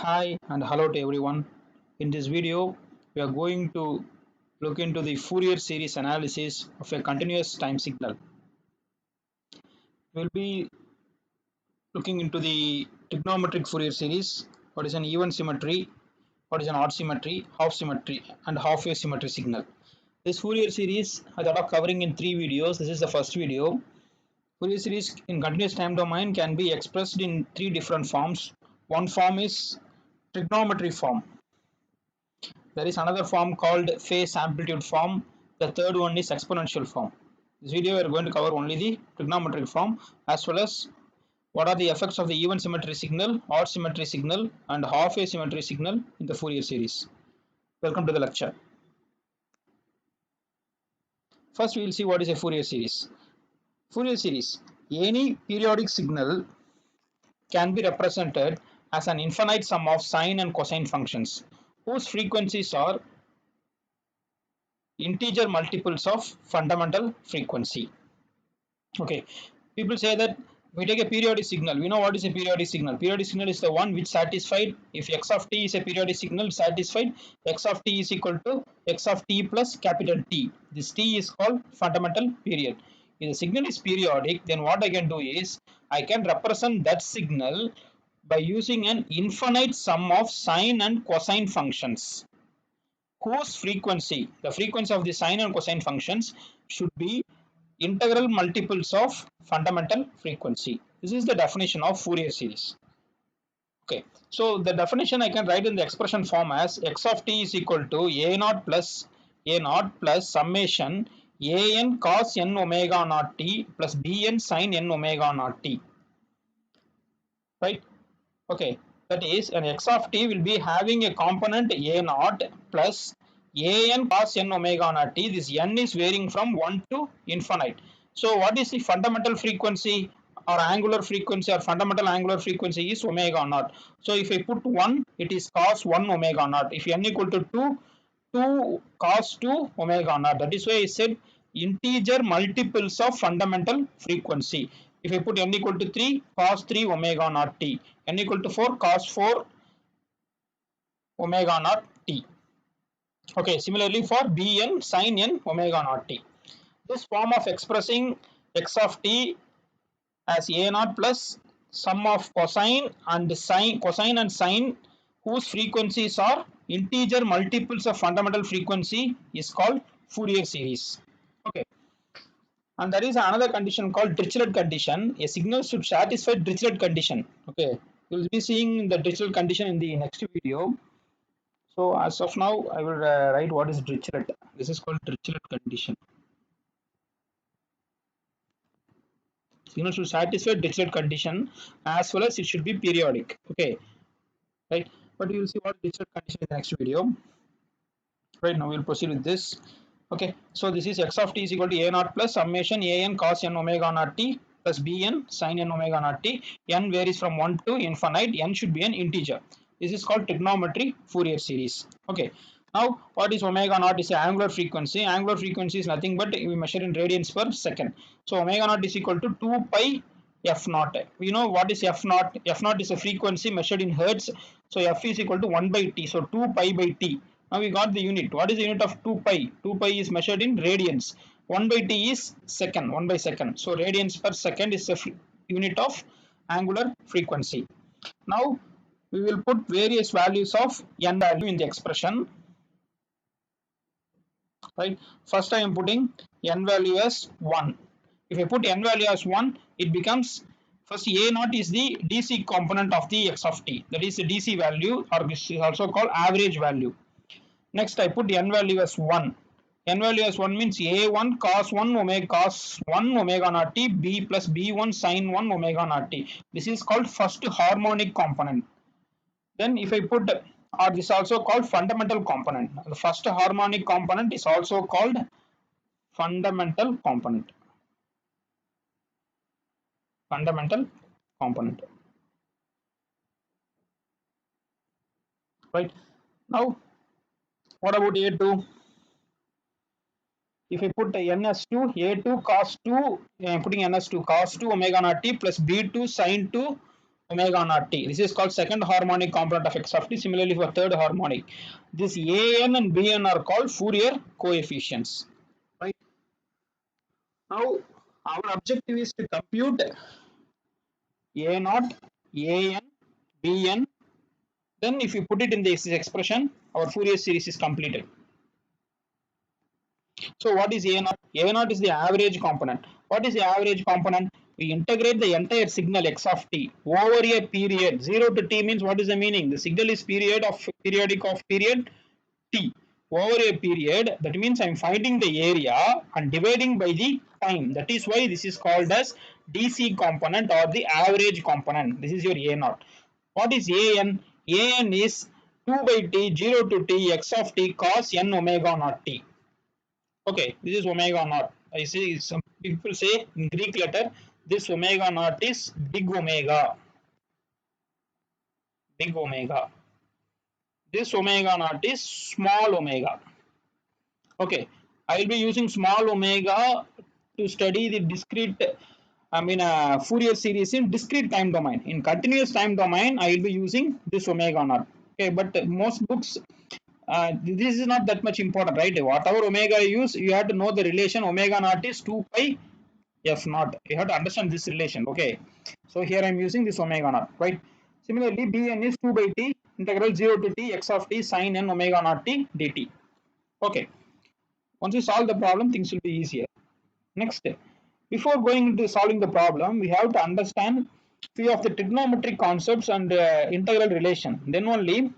Hi and hello to everyone. In this video, we are going to look into the Fourier series analysis of a continuous time signal. We'll be looking into the trigonometric Fourier series, what is an even symmetry, what is an odd symmetry, half symmetry, and half wave symmetry signal. This Fourier series I thought of covering in 3 videos. This is the first video. Fourier series in continuous time domain can be expressed in 3 different forms. One form is trigonometry form. There is another form called phase amplitude form. The third one is exponential form. This video we are going to cover only the trigonometric form as well as what are the effects of the even symmetry signal, odd symmetry signal and half wave symmetry signal in the Fourier series. Welcome to the lecture. First we will see what is a Fourier series. Fourier series. Any periodic signal can be represented as an infinite sum of sine and cosine functions whose frequencies are integer multiples of fundamental frequency. Okay, people say that we take a periodic signal. We know what is a periodic signal. Periodic signal is the one which satisfied if x of t is a periodic signal satisfied x of t is equal to x of t plus capital T. This t is called fundamental period. If the signal is periodic, then what I can do is I can represent that signal by using an infinite sum of sine and cosine functions whose frequency, the frequency of the sine and cosine functions should be integral multiples of fundamental frequency. This is the definition of Fourier series. Okay, so the definition I can write in the expression form as x of t is equal to a naught plus summation an cos n omega naught t plus bn sin n omega naught t. Right? Okay, that is an x of t will be having a component a naught plus an cos n omega naught t. This n is varying from 1 to infinite. So what is the fundamental frequency or angular frequency or fundamental angular frequency is omega naught. So if I put 1, it is cos 1 omega naught. If n equal to 2, 2 cos 2 omega naught. That is why I said integer multiples of fundamental frequency. If I put n equal to 3, cos 3 omega naught t, n equal to 4, cos 4 omega naught t. Okay, similarly for bn sin n omega naught t. This form of expressing x of t as a naught plus sum of cosine and sine whose frequencies are integer multiples of fundamental frequency is called Fourier series. Okay. And there is another condition called Dirichlet condition. A signal should satisfy Dirichlet condition. Okay, we'll be seeing the Dirichlet condition in the next video. So as of now, I will write what is Dirichlet. This is called Dirichlet condition. Signal should satisfy Dirichlet condition as well as it should be periodic. Okay, right? But you will see what Dirichlet condition in the next video. Right, now we'll proceed with this. Okay, so this is x of t is equal to a naught plus summation an cos n omega naught t plus bn sin n omega naught t. N varies from 1 to infinite. N should be an integer. This is called trigonometry Fourier series. Okay, now what is omega naught is angular frequency. Angular frequency is nothing but we measure in radians per second. So omega naught is equal to 2 pi f naught. We know what is f naught. F naught is a frequency measured in hertz. So f is equal to 1 by t. So 2 pi by t. Now we got the unit. What is the unit of 2 pi? 2 pi is measured in radians. 1 by t is second, 1 by second. So radians per second is the unit of angular frequency. Now we will put various values of n value in the expression. Right. First I am putting n value as 1. If I put n value as 1, it becomes first a naught is the DC component of the x of t. That is the DC value or this is also called average value. Next I put n value as 1. N value as 1 means a1 cos 1 omega naught t b plus b1 sin 1 omega naught t. This is called first harmonic component. Then if I put or this is also called fundamental component. The first harmonic component is also called fundamental component. Fundamental component. Right. Now what about a2? If I put n as 2, a2 cos 2, I am putting n as 2 cos 2 omega naught t plus b2 sin 2 omega naught t. This is called second harmonic component of x of t. Similarly for third harmonic, this an and bn are called Fourier coefficients. Right. Now our objective is to compute a naught, an, bn. Then if you put it in this expression, our Fourier series is completed. So what is A naught? A naught is the average component. What is the average component? We integrate the entire signal x of t over a period. 0 to t means what is the meaning? The signal is periodic of period t over a period. That means I am finding the area and dividing by the time. That is why this is called as DC component or the average component. This is your A naught. What is an? An is 2 by t 0 to t x of t cos n omega naught t. Okay, this is omega naught. I see some people say in Greek letter this omega naught is big omega. Big omega. This omega naught is small omega. Okay, I will be using small omega to study the discrete, Fourier series in discrete time domain. In continuous time domain, I will be using this omega naught. Okay, but most books, this is not that much important, right? Whatever omega you use, you have to know the relation. Omega naught is 2 pi f naught. You have to understand this relation. Okay, so here I am using this omega naught, right? Similarly, bn is 2 by t integral 0 to t x of t sin n omega naught t dt. Okay, once we solve the problem, things will be easier. Next, before going into solving the problem, we have to understand few of the trigonometric concepts and integral relation. Then only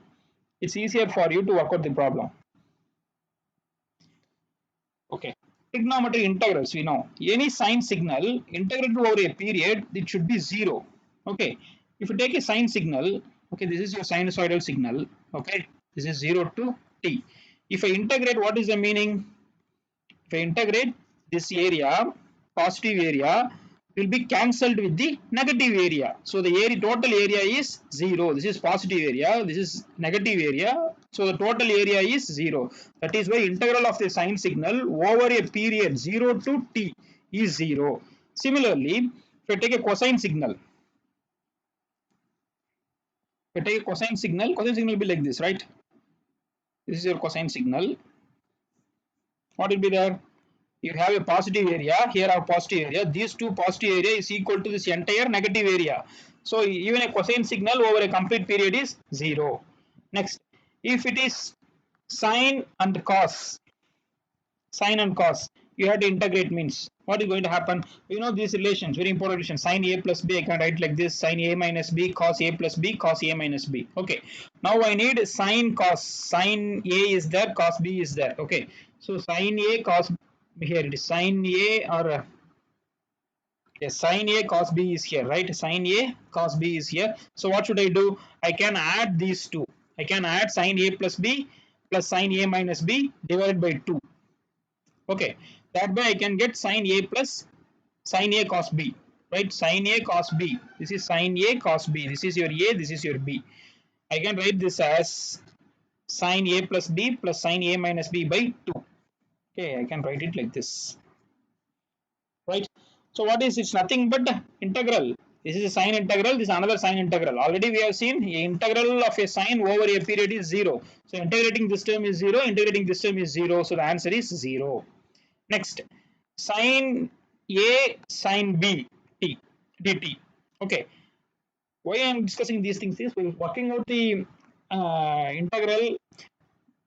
it's easier for you to work out the problem. Okay, trigonometric integrals, we know any sine signal integrated over a period, it should be 0. Okay, if you take a sine signal, okay, this is your sinusoidal signal. Okay, this is 0 to t. If I integrate, what is the meaning? If I integrate this area, positive area will be cancelled with the negative area. So the area, total area is 0. This is positive area, this is negative area. So the total area is 0. That is why integral of the sine signal over a period 0 to t is 0. Similarly, if I take a cosine signal, cosine signal will be like this, right? This is your cosine signal. What will be there? You have a positive area, here are positive area, these two positive area is equal to this entire negative area. So even a cosine signal over a complete period is 0. Next, if it is sine and cos, you have to integrate, means what is going to happen? You know these relations, very important relation. Sine a plus b, I can write like this: sine a minus b cos a plus b cos a minus b. Okay, now I need sine cos. Sine a is there, cos b is there. Okay, so sine a cos, here it is sine a, or yes, sine a cos b is here, right? Sine a cos b is here. So what should I do? I can add these two. I can add sine a plus b plus sine a minus b divided by 2. Okay, that way I can get sine a plus sine a cos b, right? Sine a cos b. This is sine a cos b. This is your a, this is your b. I can write this as sine a plus b plus sine a minus b by 2. Okay, I can write it like this, right? So what is, it's nothing but integral. This is a sine integral, this is another sine integral. Already we have seen integral of a sine over a period is 0. So integrating this term is 0, integrating this term is 0. So the answer is 0. Next, sine a sine b t dt. Okay, why I am discussing these things is, we're working out the integral,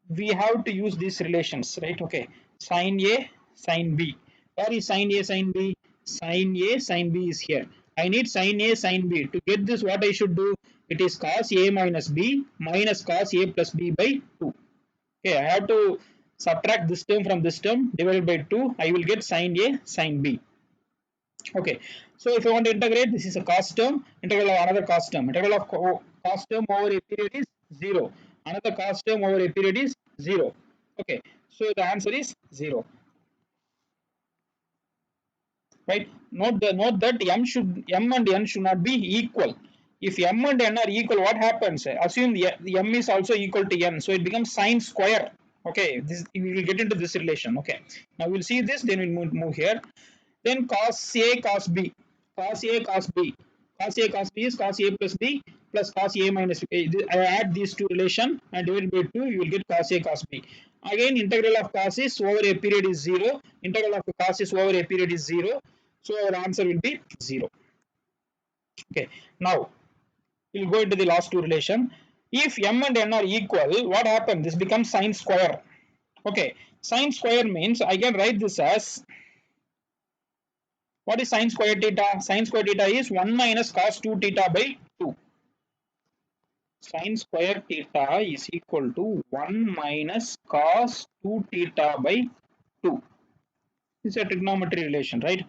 we have to use these relations, right? Okay, sine a sine b. Where is sine a sine b? Sine a sine b is here. I need sine a sine b. To get this, what I should do? It is cos a minus b minus cos a plus b by 2. Okay, I have to subtract this term from this term, divided by 2. I will get sine a sine b. Okay, so if I want to integrate, this is a cos term, integral of another cos term. Integral of cos term over a period is 0. Another cos term over a period is 0. Okay, so the answer is 0. Right? Note that m and n should not be equal. If m and n are equal, what happens? Assume the m is also equal to n, so it becomes sine square. Okay, this we will get into this relation. Okay, now we'll see this, then we'll move here. Then cos a cos b, cos a cos b. Cos A cos B is cos A plus B plus cos A minus B. I add these two relation and divide by 2, you will get cos A cos B. Again, integral of cos is over a period is 0. Integral of cos is over a period is 0. So our answer will be 0. Okay. Now we'll go into the last two relation. If m and n are equal, what happens? This becomes sine square. Okay. Sine square means I can write this as, what is sine square theta? Sine square theta is 1 minus cos 2 theta by 2. Sine square theta is equal to 1 minus cos 2 theta by 2. It's a trigonometry relation, right?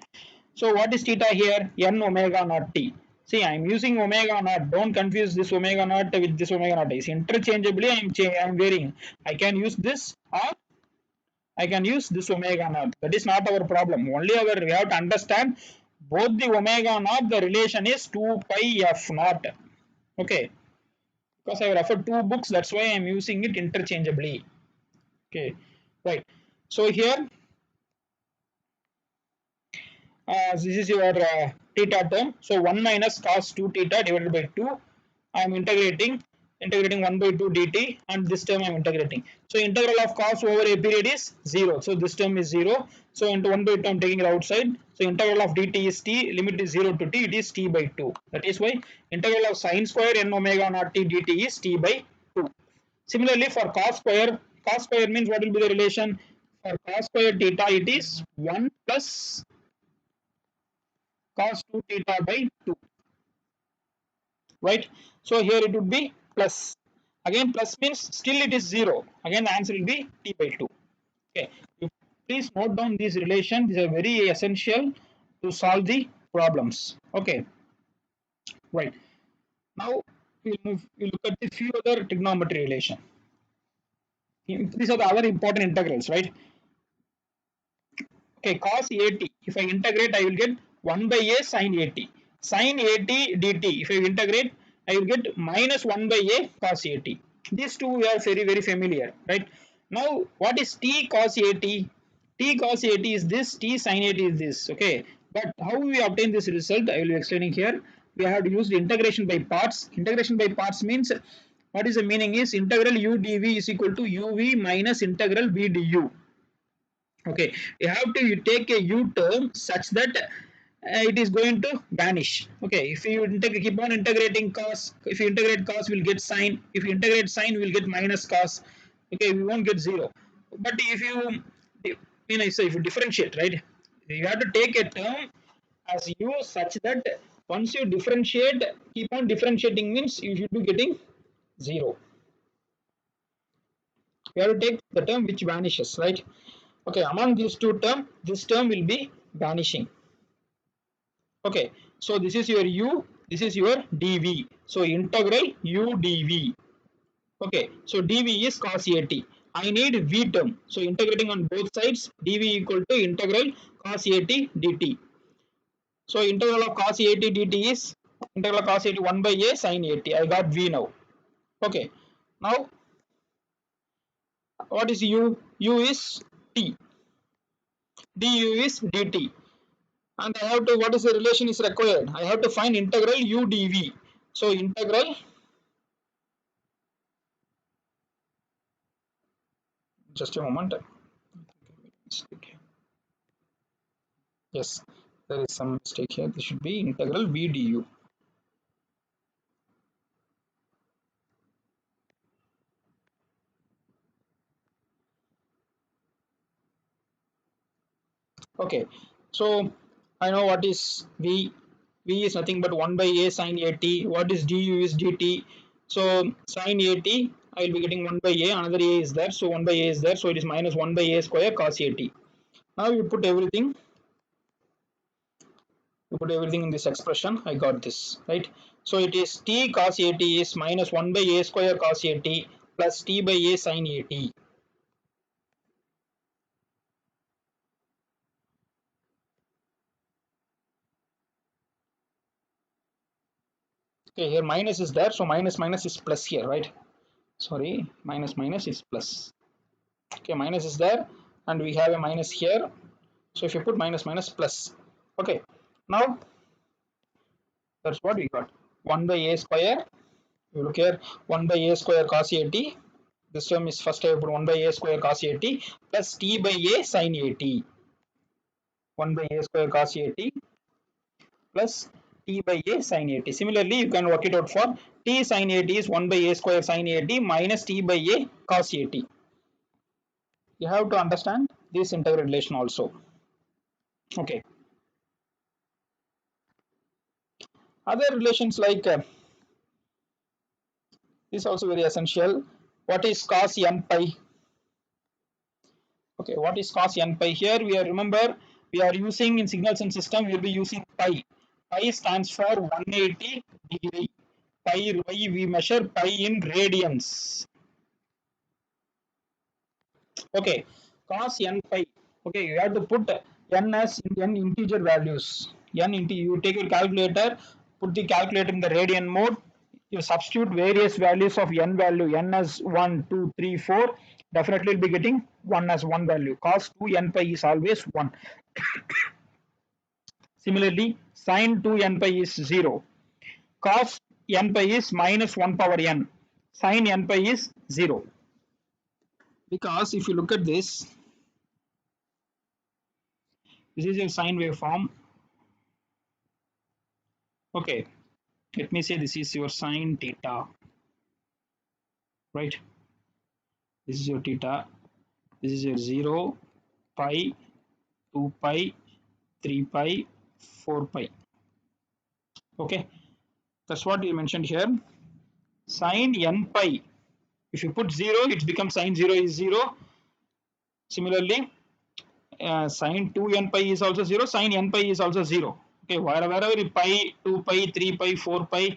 So what is theta here? N omega naught t. See, I am using omega naught. Don't confuse this omega naught with this omega naught. It's interchangeably I am varying. I can use this or I can use this omega naught. That is not our problem. Only we have to understand both the omega naught, the relation is 2 pi f naught. Okay. Because I have referred two books, that's why I am using it interchangeably. Okay. Right. So here, this is your theta term. So 1 minus cos 2 theta divided by 2. I am integrating 1 by 2 dt, and this term I am integrating. So integral of cos over a period is 0. So this term is 0. So into 1 by 2 I am taking it outside. So integral of dt is t, limit is 0 to t, it is t by 2. That is why integral of sine square n omega naught t dt is t by 2. Similarly for cos square means what will be the relation? For cos square theta it is 1 plus cos 2 theta by 2, right? So here it would be plus. Again plus means still it is 0. Again the answer will be t by 2. Okay, you please note down these relations. These are very essential to solve the problems. Okay, right. Now we'll look at the few other trigonometry relation. These are the other important integrals, right? Okay, cos 80. If I integrate, I will get 1 by a sin 80. Sin 80 dt. If I integrate, I will get minus 1 by a cos 80. These two we are very familiar, right? Now, what is t cos 80? T cos 80 is this, t sin 80 is this. Okay, but how we obtain this result? I will be explaining here. We have to use the integration by parts. Integration by parts means, what is the meaning is integral u dv is equal to uv minus integral v du. Okay, you have to take a u term such that it is going to vanish. Okay, if you keep on integrating cos, if you integrate cos we'll get sine, if you integrate sine we'll get minus cos. Okay, we won't get 0. But if you so if you differentiate, right, you have to take a term as u such that once you differentiate, keep on differentiating means you should be getting 0. You have to take the term which vanishes, right? Okay, among these two terms, this term will be vanishing. Okay, so this is your u, this is your dv. So integral u dv. Okay, so dv is cos 80. I need v term. So integrating on both sides, dv equal to integral cos 80 dt. So integral of cos 80 dt is integral of cos 80 1 by a sin 80. I got v now. Okay, now what is u? U is t. Du is dt. And I have to, what is the relation is required? I have to find integral u dv. So integral, just a moment. Yes, there is some mistake here. This should be integral v du. Okay, so I know what is v. V is nothing but 1 by a sin 80. What is du is dt. So sin 80, I will be getting 1 by a. Another a is there. So 1 by a is there. So it is minus 1 by a square cos 80. Now you put everything. You put everything in this expression. I got this, right? So it is t cos 80 is minus 1 by a square cos 80 plus t by a sin 80. Okay, here minus is there, so minus minus is plus here, right? Sorry, minus minus is plus. Okay, minus is there, and we have a minus here. So if you put minus minus plus, okay. Now That's what we got. 1 by a square. You look here, 1 by a square cos at. This term is first I put 1 by a square cos at plus t by a sin at. 1 by a square cos at plus t by a sin at. Similarly, you can work it out for t sin at is 1 by a square sin at minus t by a cos at. You have to understand this integral relation also. Okay. Other relations like this is also very essential. What is cos n pi? Okay, what is cos n pi? Here we are, remember, we are using in signals and system, we will be using pi. Pi stands for 180 degree. Pi, we measure pi in radians. Okay, cos n pi. Okay, you have to put n as n integer values. You take your calculator, put the calculator in the radian mode. You substitute various values of n value. N as 1, 2, 3, 4. Definitely will be getting 1 as 1 value. Cos 2 n pi is always 1. Similarly, sin 2 n pi is 0. Cos n pi is minus 1 power n. Sin n pi is 0. Because if you look at this is your sine waveform. Okay, let me say this is your sine theta, right? This is your theta. This is your 0, pi, 2 pi, 3 pi, 4 pi. Okay, that's what you mentioned here. Sine n pi. If you put 0, it becomes sine 0 is 0. Similarly, sine 2 n pi is also 0. Sine n pi is also 0. Okay, wherever pi, 2 pi, 3 pi, 4 pi,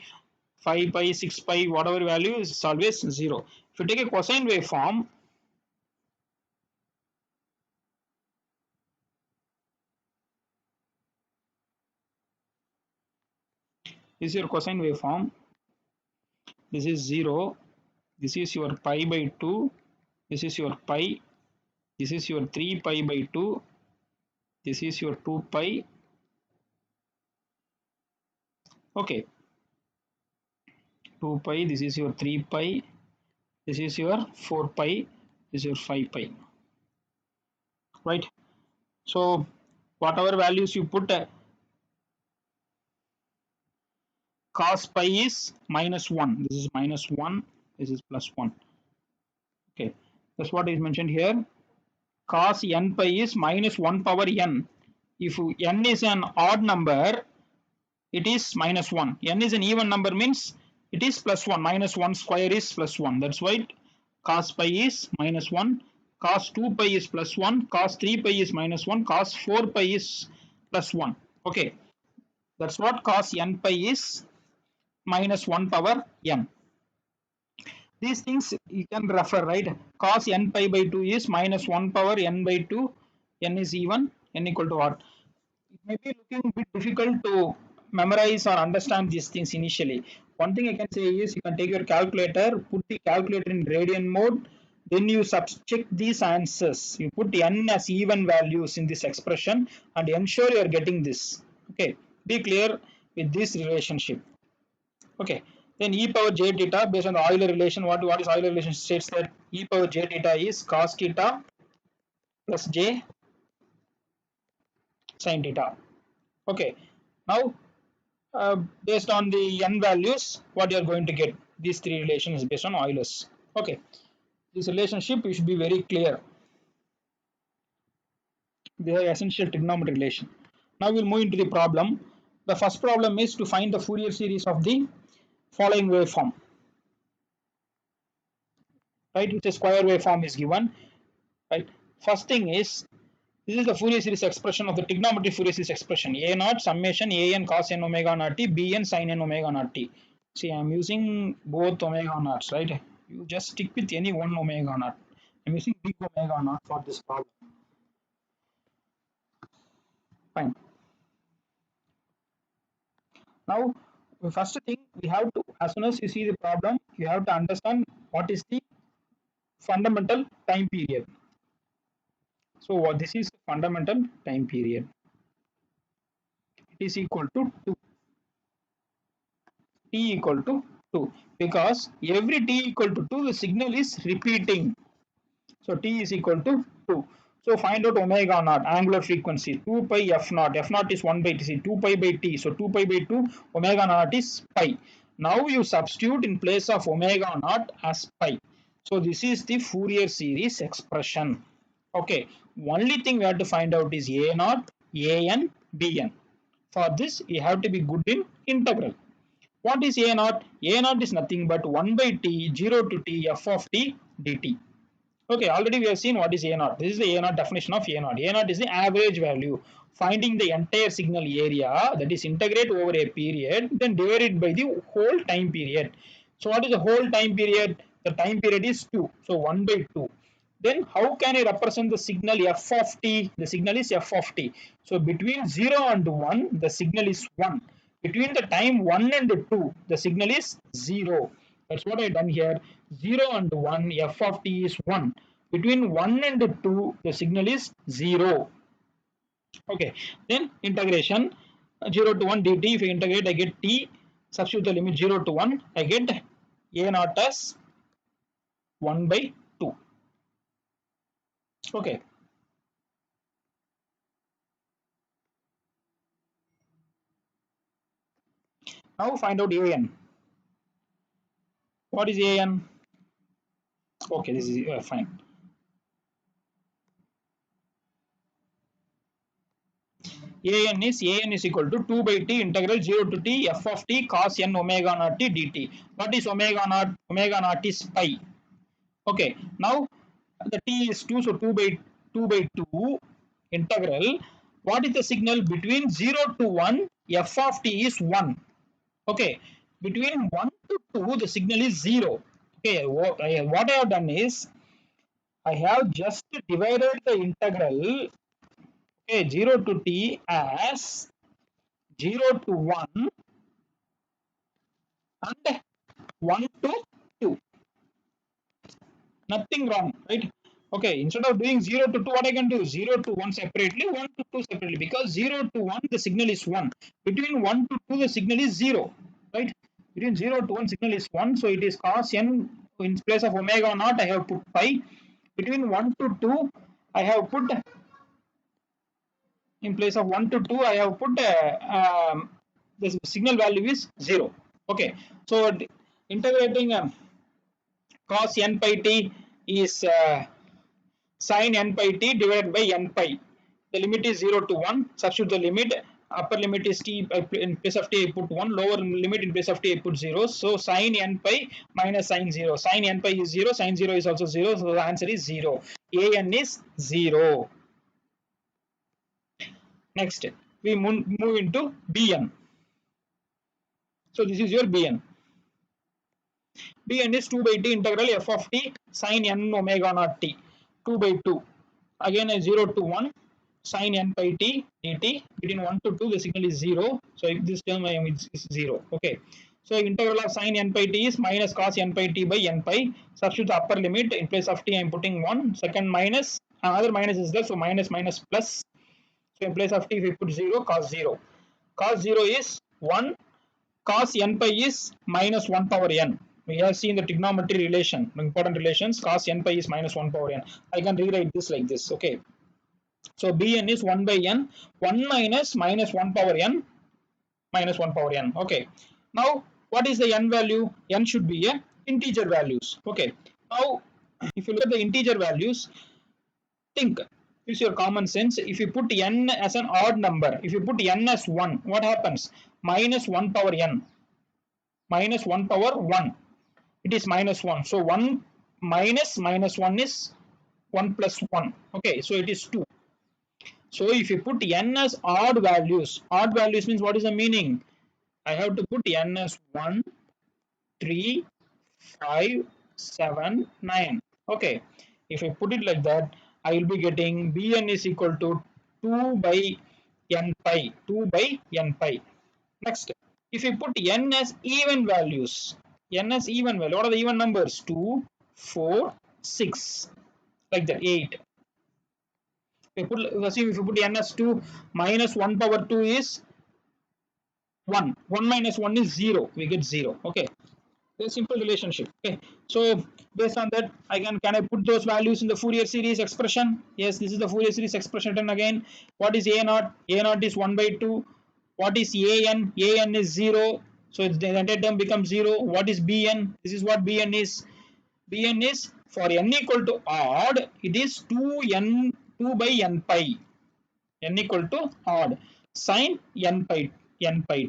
5 pi, 6 pi, whatever value is always 0. If you take a cosine waveform, this is your cosine waveform. This is 0. This is your pi by 2. This is your pi. This is your 3 pi by 2. This is your 2 pi. Okay. 2 pi. This is your 3 pi. This is your 4 pi. This is your 5 pi. Right. So whatever values you put, cos pi is minus 1. This is minus 1. This is plus 1. Okay. That's what is mentioned here. Cos n pi is minus 1 power n. If n is an odd number, it is minus 1. N is an even number means it is plus 1. Minus 1 square is plus 1. That's why cos pi is minus 1. Cos 2 pi is plus 1. Cos 3 pi is minus 1. Cos 4 pi is plus 1. Okay. That's what cos n pi is minus 1 power n. These things you can refer, right? Cos n pi by 2 is minus 1 power n by 2. N is even. N equal to what? It may be looking a bit difficult to memorize or understand these things initially. One thing I can say is you can take your calculator, put the calculator in radian mode, then you subtract these answers. You put n as even values in this expression and ensure you are getting this. Okay, be clear with this relationship. Okay, then e power j theta based on the Euler relation. What is Euler relation? States that e power j theta is cos theta plus j sin theta. Okay, now based on the n values, what you are going to get. These three relations based on Euler's. Okay, this relationship you should be very clear. They are essential trigonometry relation. Now we'll move into the problem. The first problem is to find the Fourier series of the following waveform. Right, it's a square waveform is given. Right, first thing is this is the Fourier series expression of the trigonometry Fourier series expression. A naught summation a n cos n omega naught t b n sin n omega naught t. See, I'm using both omega naughts, right? You just stick with any one omega naught. I'm using big omega naught for this problem. Fine. Now, the first thing we have to, as soon as you see the problem, you have to understand what is the fundamental time period. So, what this is fundamental time period. It is equal to 2. t equal to 2, because every t equal to 2 the signal is repeating. So t is equal to 2. So find out omega naught, angular frequency, 2 pi f naught. F naught is 1 by t, 2 pi by t. So 2 pi by 2, omega naught is pi. Now you substitute in place of omega naught as pi. So this is the Fourier series expression. Okay, only thing we have to find out is a naught, an, bn. For this, you have to be good in integral. What is a naught? A naught is nothing but 1 by t, 0 to t, f of t dt. Okay, already we have seen what is A naught. This is the A naught definition of A naught. A naught is the average value. Finding the entire signal area, that is integrate over a period, then divide it by the whole time period. So what is the whole time period? The time period is 2. So 1 by 2. Then how can I represent the signal f of t? The signal is f of t. So between 0 and 1, the signal is 1. Between the time 1 and 2, the signal is 0. That's what I done here. 0 and 1, f of t is 1. Between 1 and 2, the signal is 0. Okay, then integration 0 to 1 dt. If you integrate, I get t. Substitute the limit 0 to 1, I get a naught as 1 by 2. Okay. Now find out an. What is an? Okay, this is fine. an is equal to 2 by t integral 0 to t f of t cos n omega naught t dt. What is omega naught? Omega naught is pi. Okay, now the t is 2, so 2 by 2 integral. What is the signal between 0 to 1? F of t is 1. Okay, between 1 to 2, the signal is 0. Okay, what I have done is I have just divided the integral, okay, 0 to t as 0 to 1 and 1 to 2. Nothing wrong, right? Okay, instead of doing 0 to 2, what I can do? 0 to 1 separately, 1 to 2 separately. Because 0 to 1, the signal is 1. Between 1 to 2, the signal is 0, right? Between 0 to 1, signal is 1. So it is cos n. In place of omega naught, I have put pi. Between 1 to 2, I have put, in place of 1 to 2, I have put the signal value is 0. Okay, so integrating cos n pi t is sin n pi t divided by n pi. The limit is 0 to 1. Substitute the limit. Upper limit is t, in place of t I put 1. Lower limit in place of t I put 0. So sin n pi minus sin 0. Sin n pi is 0. Sin 0 is also 0. So the answer is 0. an is 0. Next, we move into bn. So this is your bn. bn is 2 by t integral f of t sin n omega naught t. 2 by 2. Again 0 to 1 sin n pi t dt. Between 1 to 2 the signal is 0. So if this term is 0. Okay. So integral of sin n pi t is minus cos n pi t by n pi. Substitute the upper limit. In place of t I am putting 1. Second minus. Another minus is there. So minus minus plus. So in place of t we put 0 cos 0. Cos 0 is 1. Cos n pi is minus 1 power n. We have seen the trigonometry relation, important relations. Cos n pi is minus 1 power n. I can rewrite this like this. Okay. So bn is 1 by n. 1 minus minus 1 power n minus 1 power n. Okay. Now what is the n value? N should be a integer values. Okay. Now if you look at the integer values, think. Use your common sense. If you put n as an odd number, if you put n as 1, what happens? Minus 1 power n. Minus 1 power 1. It is minus 1. So 1 minus minus 1 is 1 plus 1. Okay, so it is 2. So if you put n as odd values means what is the meaning? I have to put n as 1, 3, 5, 7, 9. Okay, if I put it like that, I will be getting bn is equal to 2 by n pi. 2 by n pi. Next, if you put n as even values, n as even value, what are the even numbers? 2, 4, 6, like that, 8. If you put n as 2, minus 1 power 2 is 1 minus 1 is 0, we get 0. Okay, a simple relationship. Okay, so based on that, can I put those values in the Fourier series expression? Yes, this is the Fourier series expression. And again, what is a naught? A naught is 1 by 2. What is an? An is 0, so it's the entire term becomes 0. What is bn? This is what bn is. Bn is for n equal to odd, it is 2n 2 by n pi. N equal to odd sine n pi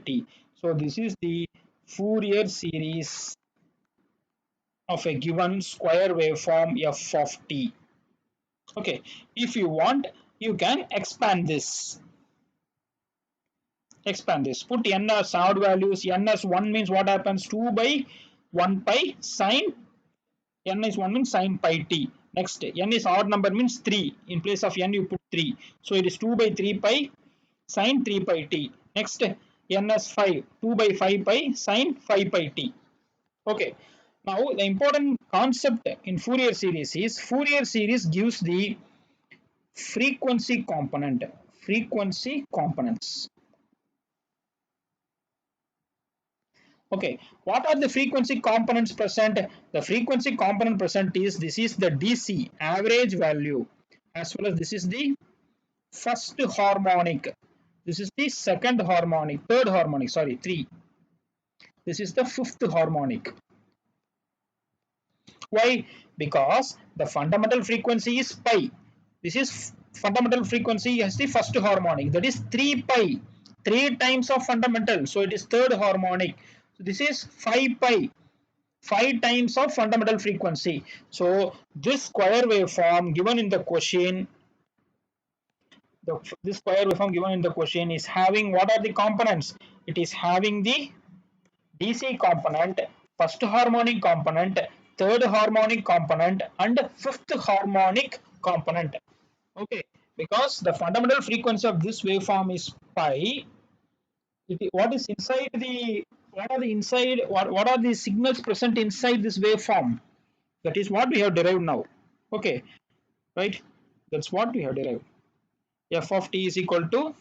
t. So this is the Fourier series of a given square waveform f of t. Okay, if you want, you can expand this. Put n as odd values. N as 1 means what happens? 2 by 1 pi sine. N is 1 means sine pi t. Next, n is odd number means 3. In place of n, you put 3. So it is 2 by 3 pi sine 3 pi t. Next, n as 5. 2 by 5 pi sine 5 pi t. Okay. Now, the important concept in Fourier series is Fourier series gives the frequency component. Frequency components. Okay, what are the frequency components present? The frequency component present is, this is the DC, average value, as well as this is the first harmonic. This is the second harmonic, third harmonic, sorry, 3. This is the fifth harmonic. Why? Because the fundamental frequency is pi. This is fundamental frequency as the first harmonic, that is 3 pi, 3 times of fundamental, so it is third harmonic. So this is 5 pi, 5 times of fundamental frequency. So this square waveform given in the question, this square waveform given in the question is having, what are the components? It is having the DC component, first harmonic component, third harmonic component, and fifth harmonic component. Okay, because the fundamental frequency of this waveform is pi. What is inside the, what are the signals present inside this waveform? That is what we have derived now. Okay, right? That's what we have derived. F of t is equal to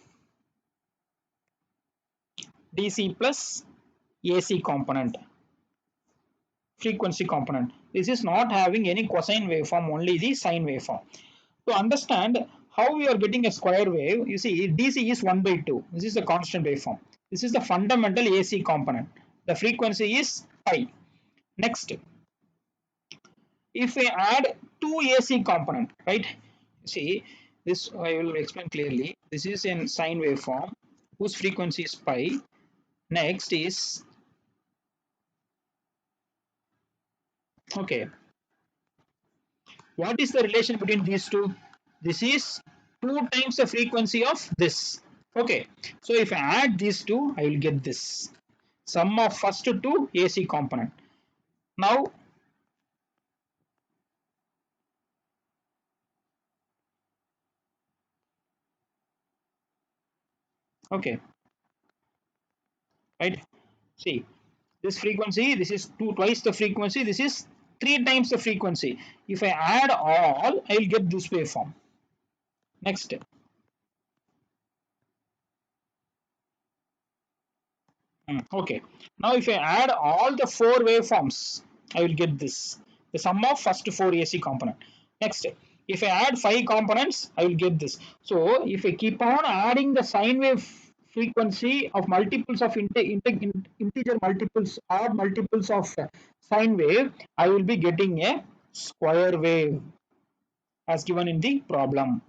DC plus AC component, frequency component. This is not having any cosine waveform, only the sine waveform. To understand how we are getting a square wave, you see DC is 1 by 2. This is the constant waveform. This is the fundamental AC component. The frequency is pi. Next, if we add two AC component, right? See, this I will explain clearly. This is in sine waveform whose frequency is pi. Next is, okay, what is the relation between these two? This is 2 times the frequency of this. Okay, so if I add these two, I will get this sum of first two AC component. Now, okay, right? See, this frequency, this is twice the frequency, this is 3 times the frequency. If I add all, I will get this waveform. Next, okay. Now if I add all the 4 waveforms, I will get this, the sum of first 4 AC component. Next, if I add 5 components, I will get this. So if I keep on adding the sine wave frequency of multiples of integer multiples, odd multiples of sine wave, I will be getting a square wave as given in the problem.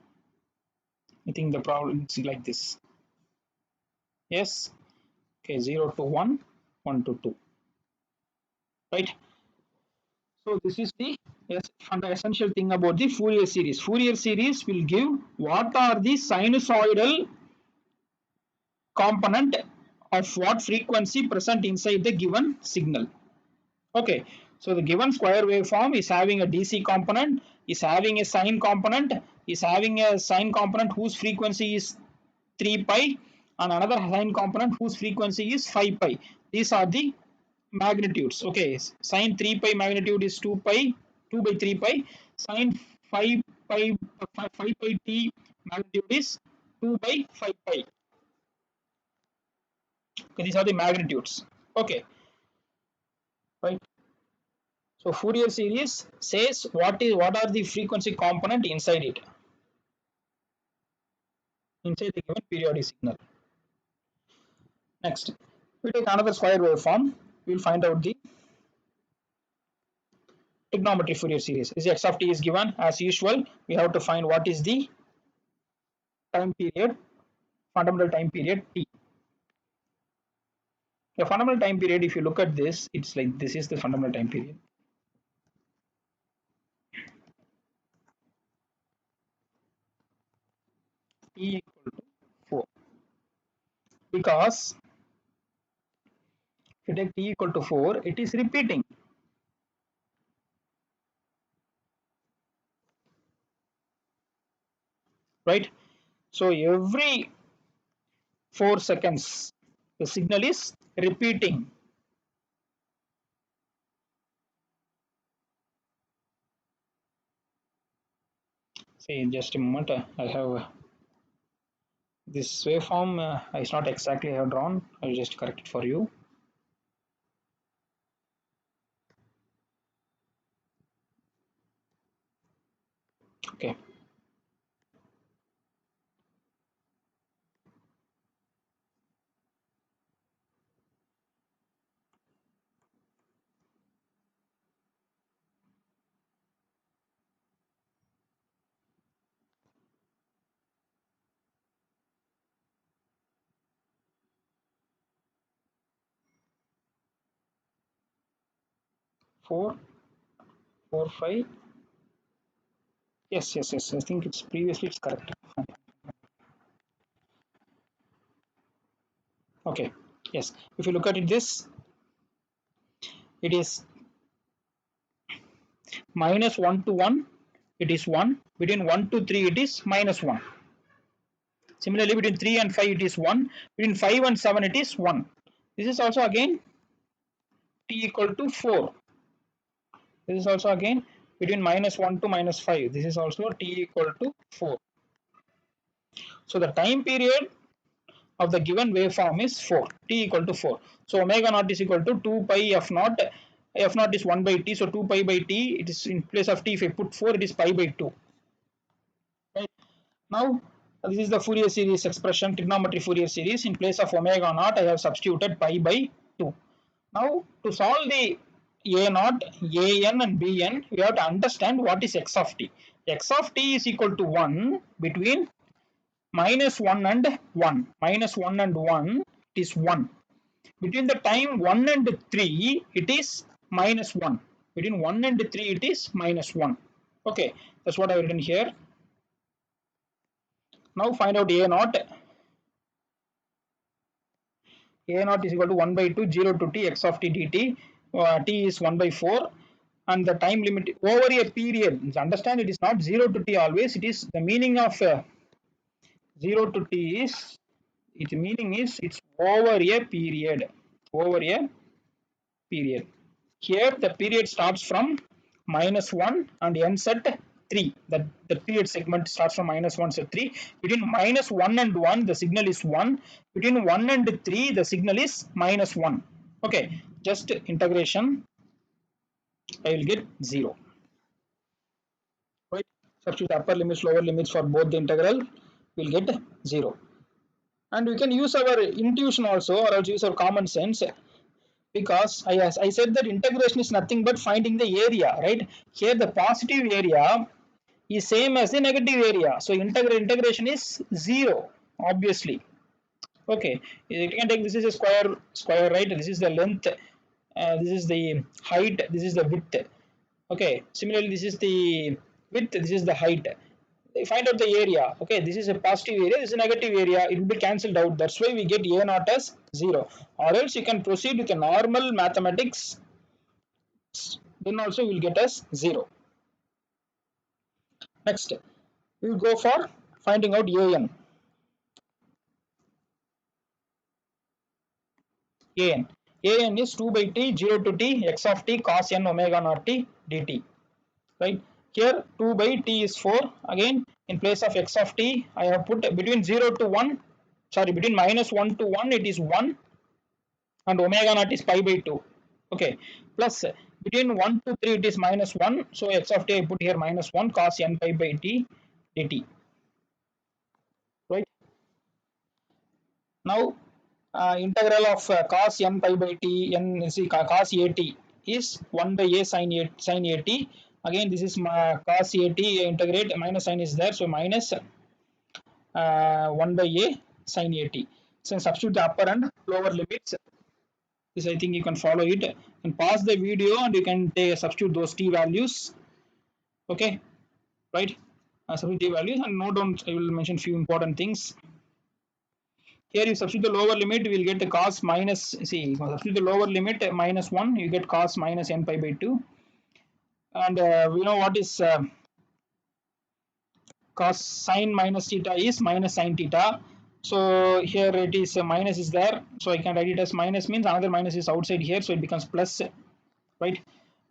I think the problem is like this. Yes. Okay, 0 to 1, 1 to 2. Right. So this is the essential thing about the Fourier series. Fourier series will give what are the sinusoidal component of what frequency present inside the given signal. Okay, so the given square waveform is having a DC component, is having a sine component, is having a sine component whose frequency is 3 pi, and another sine component whose frequency is 5 pi. These are the magnitudes. Okay, sine 3 pi magnitude is 2 pi, 2 by 3 pi. Sine 5 pi, 5 pi t magnitude is 2 by 5 pi. Okay, these are the magnitudes. Okay, right. So Fourier series says what are the frequency component inside it, inside the given periodic signal. Next, we take another square waveform. We will find out the trigonometry Fourier series. This x of t is given as usual. We have to find what is the time period, fundamental time period t. The fundamental time period, if you look at this, it's like this is the fundamental time period. T equal to 4. Because if you take t equal to 4, it is repeating. Right? So every 4 seconds, the signal is repeating. See, just a moment. I have this waveform. It's not exactly I have drawn. I will just correct it for you. Okay. Four, 5. Yes, yes, yes. I think it's previously it's correct. Okay. Yes. If you look at it, this it is minus 1 to 1. It is 1. Between 1 to 3, it is minus 1. Similarly, between 3 and 5, it is 1. Between 5 and 7, it is 1. This is also again t equal to 4. This is also again between minus 1 to minus 5. This is also t equal to 4. So the time period of the given waveform is 4, t equal to 4. So omega naught is equal to 2 pi f naught. F naught is 1 by t, so 2 pi by t, it is in place of t, if I put 4, it is pi by 2. Right? Now, this is the Fourier series expression, trigonometry Fourier series. In place of omega naught, I have substituted pi by 2. Now, to solve the a naught, an and bn, we have to understand what is x of t. X of t is equal to 1 between minus 1 and 1. Minus 1 and 1, it is 1. Between the time 1 and 3, it is minus 1. Between 1 and 3, it is minus 1. Okay, that's what I have written here. Now find out a naught. A naught is equal to 1 by 2, 0 to t, x of t dt. T is 1 by 4. And the time limit over a period. Understand, it is not 0 to t always. It is the meaning of 0 to t is, its meaning is it's over a period. Over a period. Here the period starts from minus 1 and ends at 3. That the period segment starts from minus 1 to 3. Between minus 1 and 1, the signal is 1. Between 1 and 3, the signal is minus 1. Okay, just integration, I will get 0. Right? Substitute upper limits, lower limits for both the integral, we will get 0. And we can use our intuition also, or else use our common sense. Because I said that integration is nothing but finding the area, right? Here the positive area is same as the negative area. So integration is 0, obviously. Okay, you can take this is a square, right? This is the length, this is the height, this is the width. Okay, similarly, this is the width, this is the height. Find out the area. Okay, this is a positive area, this is a negative area, it will be cancelled out. That's why we get a naught as 0. Or else you can proceed with a normal mathematics, then also we will get as 0. Next, we will go for finding out an. an is 2 by t, 0 to t, x of t cos n omega naught t dt. Right? Here 2 by t is 4. Again, in place of x of t, I have put between 0 to 1, sorry, between minus 1 to 1, it is 1. and omega naught is pi by 2. Okay, plus between 1 to 3 it is minus 1, so x of t I put here minus 1 cos n pi by t dt, right? Now integral of cos n pi by t n see cos at is 1 by a sin at. Again this is cos at integrate, minus sign is there, so minus 1 by a sin at. So substitute the upper and lower limits. This I think you can follow it and pause the video and you can substitute those t values. Okay, right? Substitute t values and note down. I will mention few important things. Here you substitute the lower limit, we will get the cos minus, see, substitute the lower limit minus 1, you get cos minus n pi by 2. And we know what is cos sin minus theta is minus sin theta. So here it is minus is there. So I can write it as minus means another minus is outside here. So it becomes plus, right?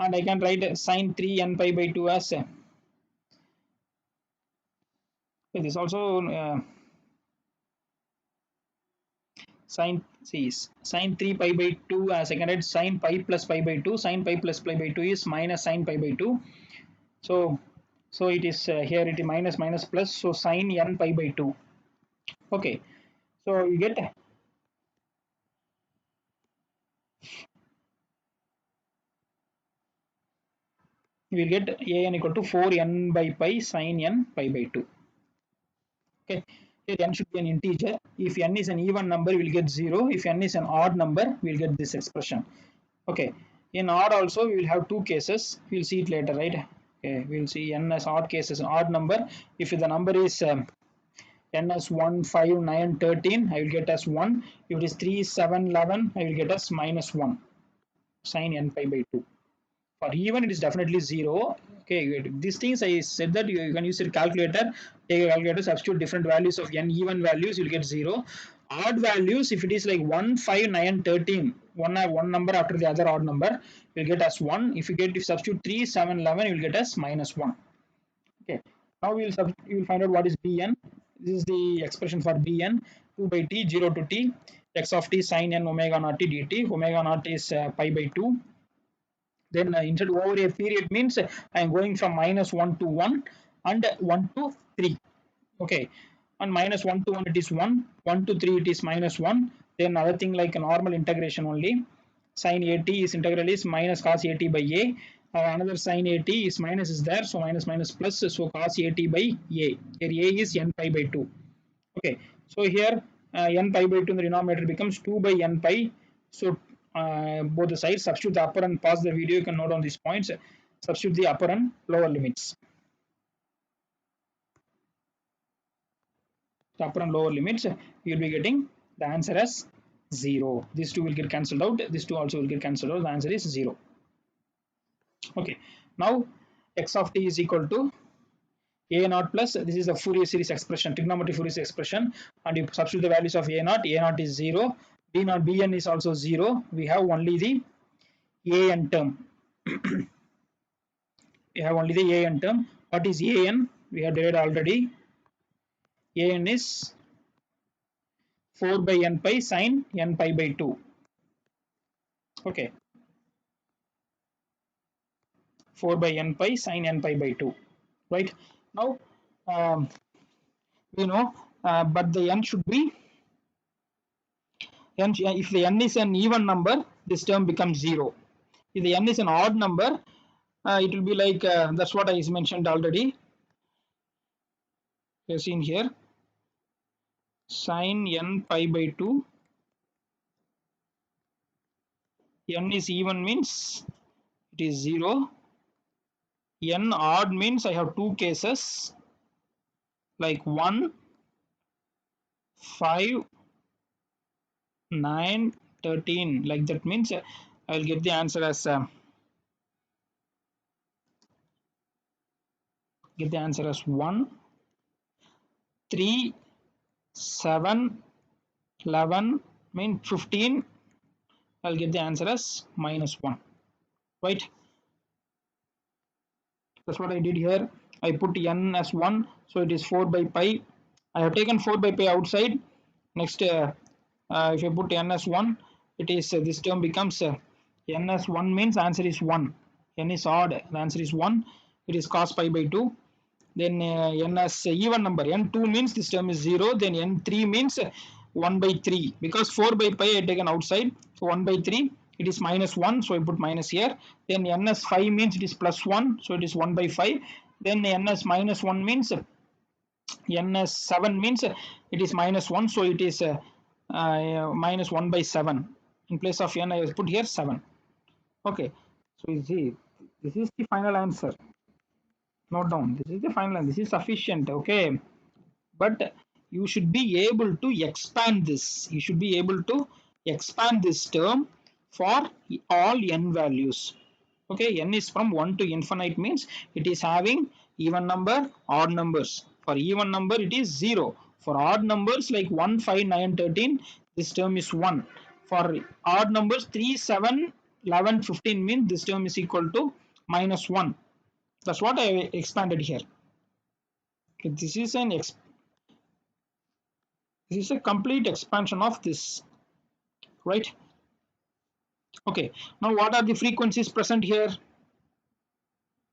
And I can write sin 3 n pi by 2 as this also sin 3 pi by 2 as I can write sin pi plus pi by 2. Sin pi plus pi by 2 is minus sin pi by 2. So it is here it is minus minus plus, so sin n pi by 2. Okay, so you get we will get an equal to 4n by pi sin n pi by 2. Okay, here n should be an integer. If n is an even number, we will get 0. If n is an odd number, we will get this expression. Okay, in odd also we will have two cases. We will see it later, right? Okay, we will see n as odd cases, an odd number. If the number is n as 1, 5, 9, 13, I will get as 1. If it is 3, 7, 11, I will get as minus 1 sin n pi by 2. For even it is definitely 0. Okay, these things I said that you can use your calculator, take a calculator, substitute different values of n even values, you will get 0. Odd values, if it is like 1, 5, 9, 13, one number after the other odd number, you will get as 1. If you substitute 3, 7, 11, you will get as minus 1. Okay, now we will find out what is bn. This is the expression for bn, 2 by t, 0 to t, x of t sin n omega naught t dt. Omega naught is pi by 2. Then instead over a period means I am going from minus 1 to 1 and 1 to 3. Okay, and minus 1 to 1 it is 1, 1 to 3 it is minus 1. Then other thing like a normal integration only. Sin at is integral is minus cos at by a. Another sin at is minus is there, so minus minus plus, so cos at by a. Here a is n pi by 2. Okay, so here n pi by 2 in the denominator becomes 2 by n pi. So both the sides, substitute the upper and pause the video, you can note on these points. Substitute the upper and lower limits. The upper and lower limits, you will be getting the answer as 0. These two will get cancelled out, these two also will get cancelled out, the answer is 0. Okay, now x of t is equal to a naught plus, this is the Fourier series expression, trigonometric Fourier series expression, and you substitute the values of a naught is 0, b naught bn is also 0, we have only the an term. We have only the an term. What is an? We have derived already. An is 4 by n pi sin n pi by 2. Okay, 4 by n pi sin n pi by 2. Right, now we know, but the n should be n. If the n is an even number, this term becomes 0. If the n is an odd number, it will be like that's what I mentioned already. You have seen here sin n pi by 2. N is even means it is 0. N odd means I have two cases like 1, 5, 9, 13. Like that means I will get the answer as 1, 3, 7, 11, mean 15. I'll get the answer as minus 1. Right? That's what I did here. I put n as 1, so it is 4 by pi. I have taken 4 by pi outside. Next, if I put n as 1, it is this term becomes n as 1 means answer is 1. N is odd, the answer is 1. It is cos pi by 2. Then n as even number, n2 means this term is 0. Then n3 means 1 by 3, because 4 by pi I taken outside, so 1 by 3 it is minus 1, so I put minus here. Then n as 5 means it is plus 1, so it is 1 by 5. Then n as minus 1 means n as 7 means it is minus 1, so it is minus 1 by 7. In place of n I will put here 7. Okay, so you see, this is the final answer. Note down, this is the final answer. This is sufficient. Okay, but you should be able to expand this. You should be able to expand this term for all n values. Okay, n is from 1 to infinite means it is having even number, odd numbers. For even number it is 0. For odd numbers like 1, 5, 9, 13, this term is 1. For odd numbers 3, 7, 11, 15 means this term is equal to minus 1. That's what I expanded here. Okay, this is a complete expansion of this, right? Okay, now what are the frequencies present here?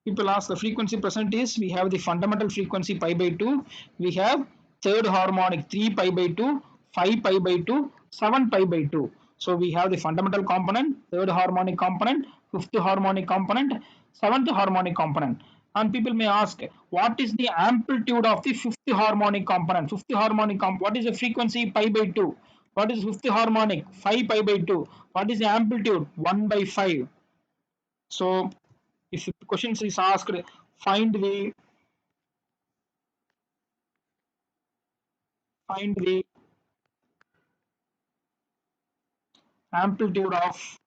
People ask, the frequency present is, we have the fundamental frequency pi by 2, we have third harmonic 3 pi by 2, 5 pi by 2, 7 pi by 2. So we have the fundamental component, third harmonic component, fifth harmonic component, seventh harmonic component. And people may ask, what is the amplitude of the fifth harmonic component? Fifth harmonic what is the frequency? Pi by 2. What is fifth harmonic? 5 pi by 2. What is the amplitude? 1 by 5. So if the question is asked, find the amplitude of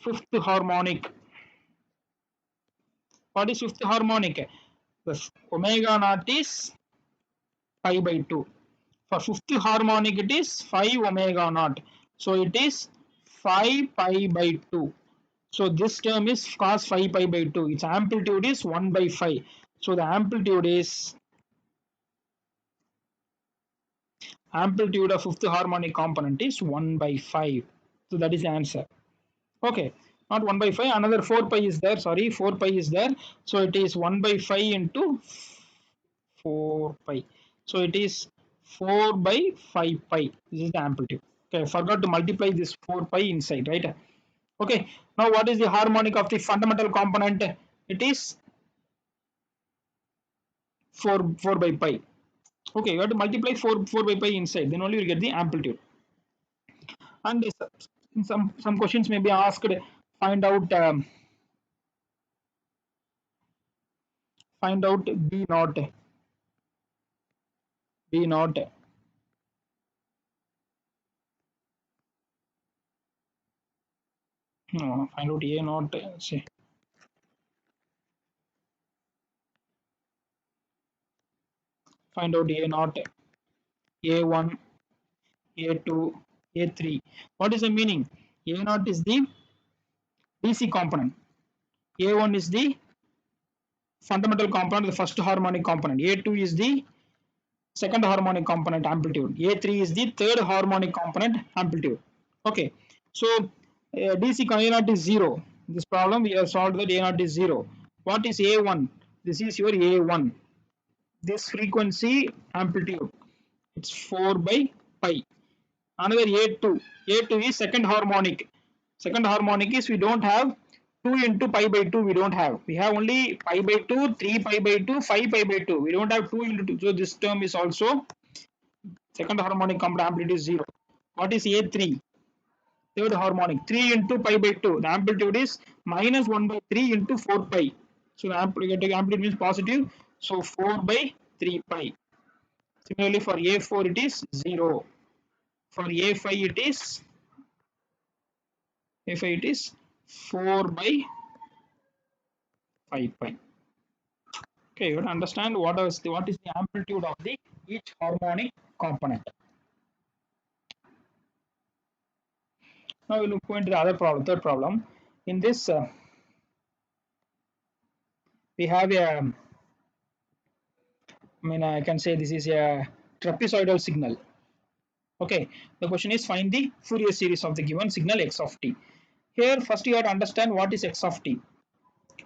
fifth harmonic. What is fifth harmonic? The omega naught is pi by 2. For fifth harmonic it is 5 omega naught. So it is 5 pi by 2. So this term is cos 5 pi by 2. Its amplitude is 1 by 5. So the amplitude of fifth harmonic component is 1 by 5. So that is the answer. Okay, not 1 by 5, another 4 pi is there, sorry, 4 pi is there. So it is 1 by 5 into 4 pi. So it is 4 by 5 pi. This is the amplitude. Okay, I forgot to multiply this 4 pi inside, right? Okay, now what is the harmonic of the fundamental component? It is 4 by pi. Okay, you have to multiply 4 by pi inside, then only you get the amplitude. And some questions may be asked, find out B naught. B naught. No, find out A naught. Say, find out A naught, A1, A2, A3. What is the meaning? A naught is the DC component. A1 is the fundamental component, the first harmonic component. A2 is the second harmonic component amplitude. A3 is the third harmonic component amplitude. Okay, so DC A naught is 0. This problem we have solved that A naught is 0. What is A1? This is your A1. This frequency amplitude, it's 4 by pi. Another A2. A2 is second harmonic. Second harmonic is we don't have 2 into pi by 2, we don't have. We have only pi by 2, 3 pi by 2, 5 pi by 2. We don't have 2 into 2. So this term is also second harmonic component amplitude is 0. What is A3? Third harmonic. 3 into pi by 2. The amplitude is minus 1 by 3 into 4 pi. So the amplitude means positive. So 4 by 3 pi. Similarly for A4 it is 0. For A5 it is 4 by 5 pi. Okay, you have to understand what is the amplitude of the each harmonic component. Now we will go into the other problem, third problem. In this, we have a, I can say this is a trapezoidal signal. Okay, the question is find the Fourier series of the given signal x of t. Here first you have to understand what is x of t.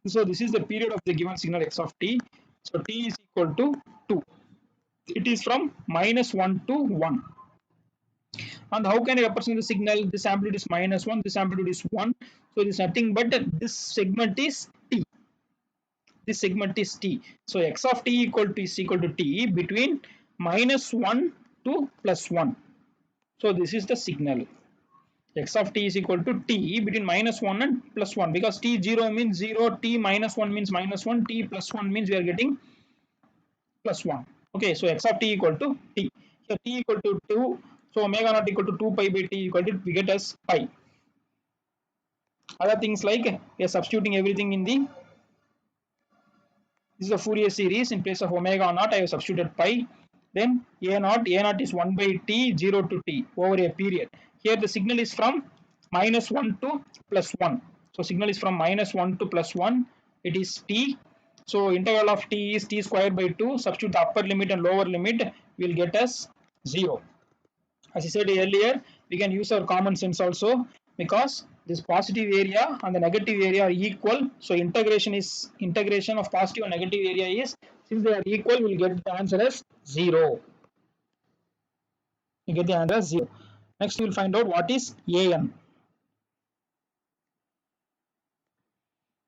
So this is the period of the given signal x of t. So t is equal to 2. It is from -1 to 1. And how can I represent the signal? This amplitude is -1, this amplitude is 1. So it is nothing but this segment is t. This segment is t. So x of t equal to t between -1 to +1. So this is the signal. X of t is equal to t between -1 and +1, because t 0 means 0, t -1 means -1, t +1 means we are getting +1. Okay, so x of t equal to t. Here t equal to 2, so omega naught equal to 2 pi by t equal to, we get as pi. Other things like we are substituting everything in the, this is a Fourier series. In place of omega naught I have substituted pi. Then a naught is 1 by t 0 to t over a period. Here the signal is from -1 to +1. So signal is from -1 to +1. It is t. So integral of t is t square by 2. Substitute the upper limit and lower limit, will get us 0. As I said earlier, we can use our common sense also, because this positive area and the negative area are equal. So integration of positive and negative area is, since they are equal, we'll get the answer as 0. You get the answer as 0. Next, we'll find out what is an.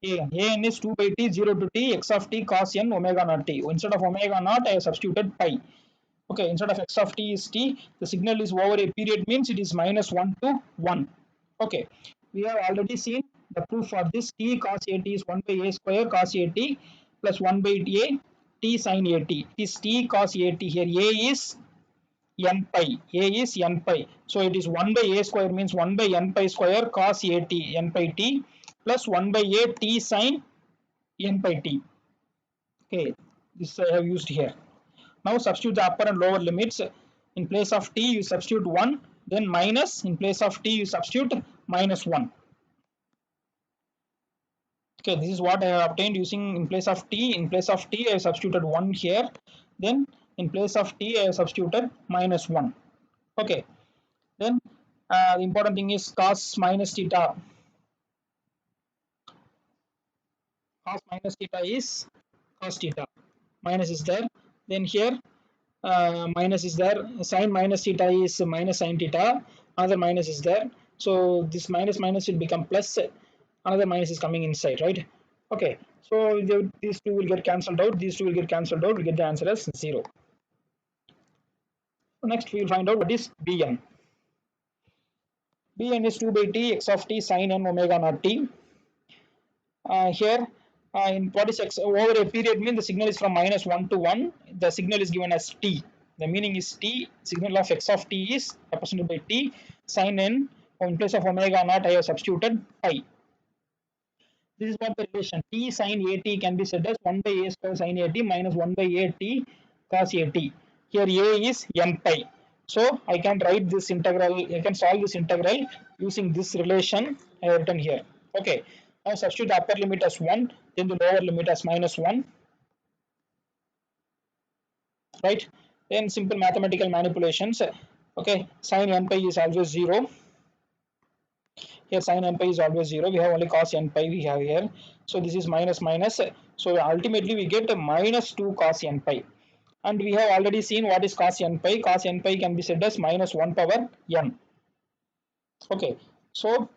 An is 2 by t 0 to t x of t cos n omega naught t. Instead of omega naught, I have substituted pi. Okay, instead of x of t is t, the signal is over a period, means it is -1 to 1. Okay, we have already seen the proof for this. T cos at is 1 by a square cos at plus 1 by a t sin at. It is t cos at. Here a is n pi. A is n pi. So it is 1 by a square, means 1 by n pi square cos at n pi t plus 1 by a t sin n pi t. Okay, this I have used here. Now substitute the upper and lower limits. In place of t you substitute 1, then minus, in place of t you substitute -1. Okay, this is what I have obtained using, in place of t I have substituted 1 here, then in place of t I have substituted -1. Okay, then the important thing is cos minus theta. Cos minus theta is cos theta. Minus is there. Then here minus is there. Sin minus theta is minus sin theta. Another minus is there. So this minus minus will become plus. Another minus is coming inside, right? Okay. So these two will get cancelled out. These two will get cancelled out. We get the answer as 0. Next, we will find out what is Bn. Bn is 2 by t x of t sin n omega naught t. Here in what is x over a period, means the signal is from -1 to 1. The signal is given as t. The meaning is t. Signal of x of t is represented by t sin n. In place of omega naught I have substituted pi. This is what the relation t sin at can be said as 1 by a square sin at minus 1 by a t cos at. Here a is n pi. So I can write this integral, I can solve this integral using this relation I have written here. Okay. Now substitute the upper limit as 1, then the lower limit as -1. Right? Then simple mathematical manipulations. Okay, sin n pi is always 0. Here sin n pi is always 0. We have only cos n pi we have here. So this is minus minus. So ultimately we get -2 cos n pi. And we have already seen what is cos n pi. Cos n pi can be said as -1 power n. Okay, so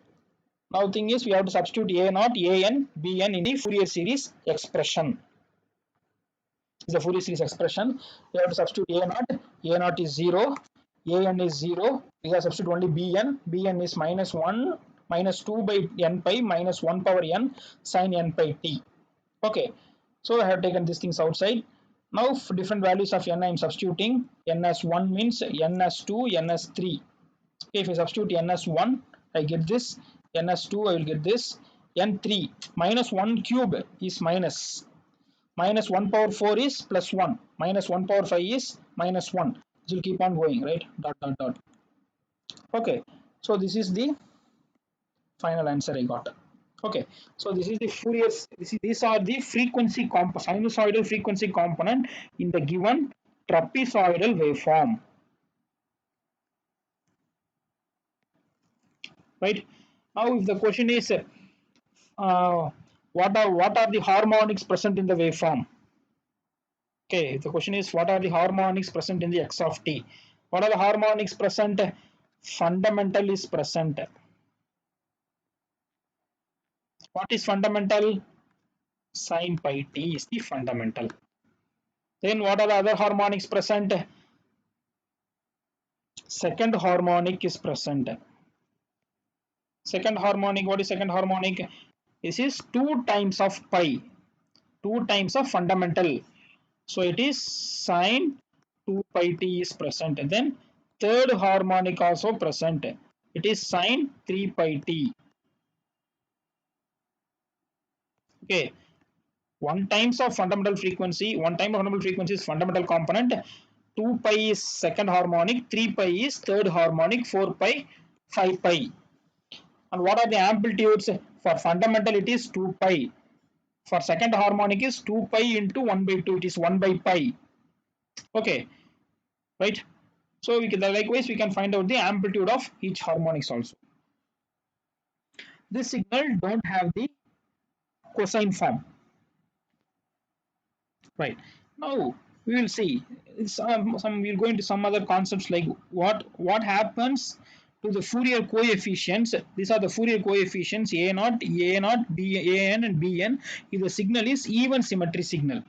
now thing is we have to substitute a naught, an, bn in the Fourier series expression. Is the Fourier series expression. We have to substitute a naught is 0, an is 0. We have substitute only bn is -1, -2 by n pi minus 1 power n sin n pi t. Okay, so I have taken these things outside. Now for different values of n I am substituting. N as 1 means n as 2, n as 3. Okay, if I substitute n as 1, I get this. N as 2, I will get this. N3 -1 cube is minus. Minus 1 power 4 is +1. Minus 1 power 5 is -1. It will keep on going, right? Dot dot dot. Okay, so this is the final answer I got. Okay, so this is the Fourier. These are the frequency sinusoidal frequency component in the given trapezoidal waveform. right? Now if the question is what are the harmonics present in the waveform? Okay, the question is what are the harmonics present in the x of t? What are the harmonics present? Fundamental is present. What is fundamental? Sin pi t is the fundamental. Then what are the other harmonics present? Second harmonic is present. Second harmonic, what is second harmonic? This is 2 times of pi, 2 times of fundamental. So it is sine 2 pi t is present. And then third harmonic also present. It is sine 3 pi t. Okay. 1 times of fundamental frequency, 1 time of fundamental frequency is fundamental component. 2 pi is second harmonic, 3 pi is third harmonic, 4 pi, 5 pi. And what are the amplitudes? For fundamental it is 2 pi. For second harmonic is 2 pi into 1 by 2, it is 1 by pi. Okay, right? So we can, likewise we can find out the amplitude of each harmonics also. This signal don't have the cosine form. Right. Now we will see we'll go into some other concepts like what happens to the Fourier coefficients. These are the Fourier coefficients A naught, An and Bn if the signal is even symmetry signal.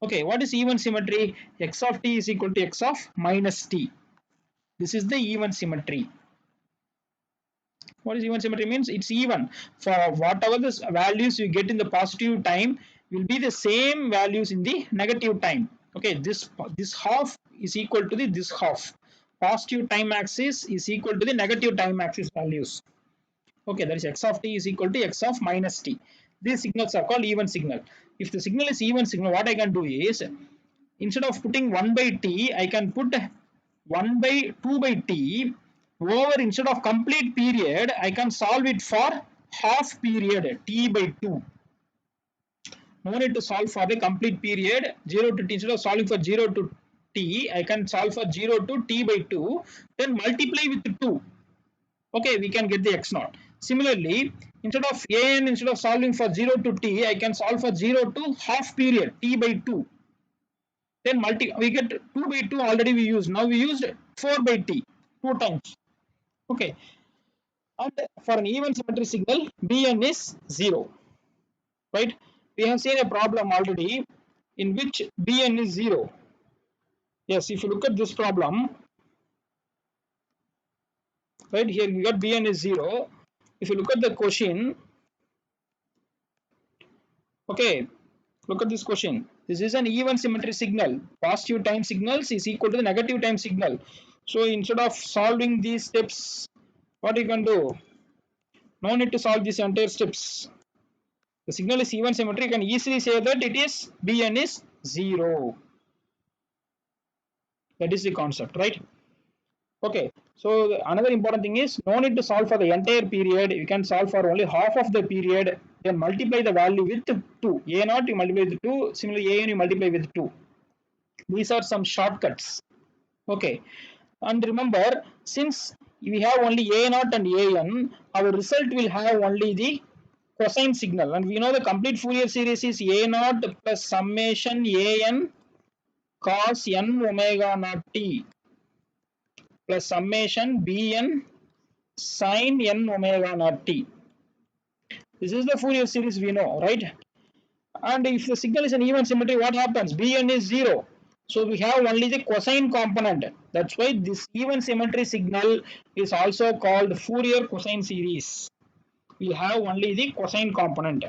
Okay, what is even symmetry? X of t is equal to x of minus t. This is the even symmetry. What is even symmetry means? It's even for whatever the values you get in the positive time will be the same values in the negative time. Okay, this half is equal to this half. Positive time axis is equal to the negative time axis values. Okay, that is x of t is equal to x of minus t. These signals are called even signal. If the signal is even signal, what I can do is instead of putting 1 by t, I can put 1 by 2 by t. Over instead of complete period, I can solve it for half period t by 2. No need to solve for the complete period 0 to t. Instead of solving for 0 to t, I can solve for 0 to t by 2. Then multiply with 2. Okay, we can get the x naught. Similarly, instead of solving for 0 to t, I can solve for 0 to half period t by 2. Then we get 2 by 2 already we used. Now we used 4 by t 2 times. Okay, and for an even symmetry signal, Bn is 0. Right? We have seen a problem already in which Bn is 0. Yes, if you look at this problem, right here we got Bn is 0. If you look at the question, okay, look at this question. This is an even symmetry signal. Positive time signals is equal to the negative time signal. So instead of solving these steps, what you can do? No need to solve these entire steps. The signal is even symmetry. You can easily say that it is Bn is 0. That is the concept, right? Okay. So another important thing is no need to solve for the entire period. You can solve for only half of the period. Then multiply the value with 2. A naught you multiply with 2. Similarly, An you multiply with 2. These are some shortcuts. Okay. And remember, since we have only A naught and An, our result will have only the cosine signal. And we know the complete Fourier series is A naught plus summation An cos n omega naught t plus summation Bn sin n omega naught t. This is the Fourier series we know, right? And if the signal is an even symmetry, what happens? Bn is 0. So we have only the cosine component. That's why this even symmetry signal is also called Fourier cosine series. We have only the cosine component.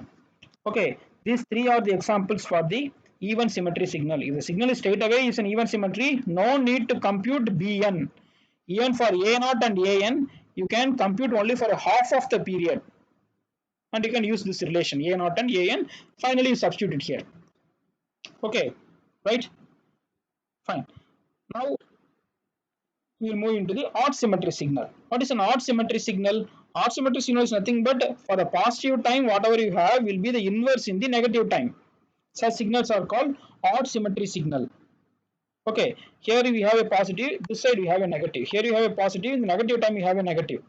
Okay, these three are the examples for the even symmetry signal. If the signal is straight away is an even symmetry, no need to compute Bn. Even for A naught and An, you can compute only for a half of the period. And you can use this relation A naught and An. Finally, you substitute it here. Okay, right? Fine. Now we will move into the odd symmetry signal. What is an odd symmetry signal? Odd symmetry signal is nothing but for the positive time, whatever you have will be the inverse in the negative time. Such signals are called odd symmetry signal. Okay, here we have a positive, this side we have a negative. Here you have a positive, in the negative time you have a negative.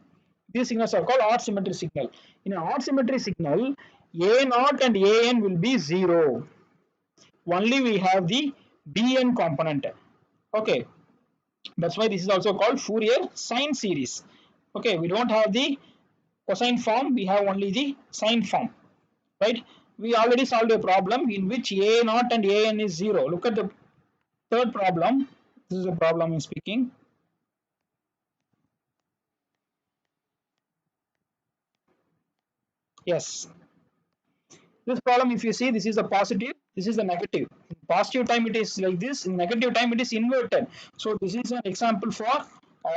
These signals are called odd symmetry signal. In an odd symmetry signal, A naught and AN will be 0. Only we have the BN component. Okay, that's why this is also called Fourier sine series. Okay, we don't have the cosine form, we have only the sine form, right? We already solved a problem in which A naught and AN is 0. Look at the third problem. This is a problem in speaking. Yes. This problem, if you see, this is the positive, this is the negative. In positive time it is like this, in negative time it is inverted. So this is an example for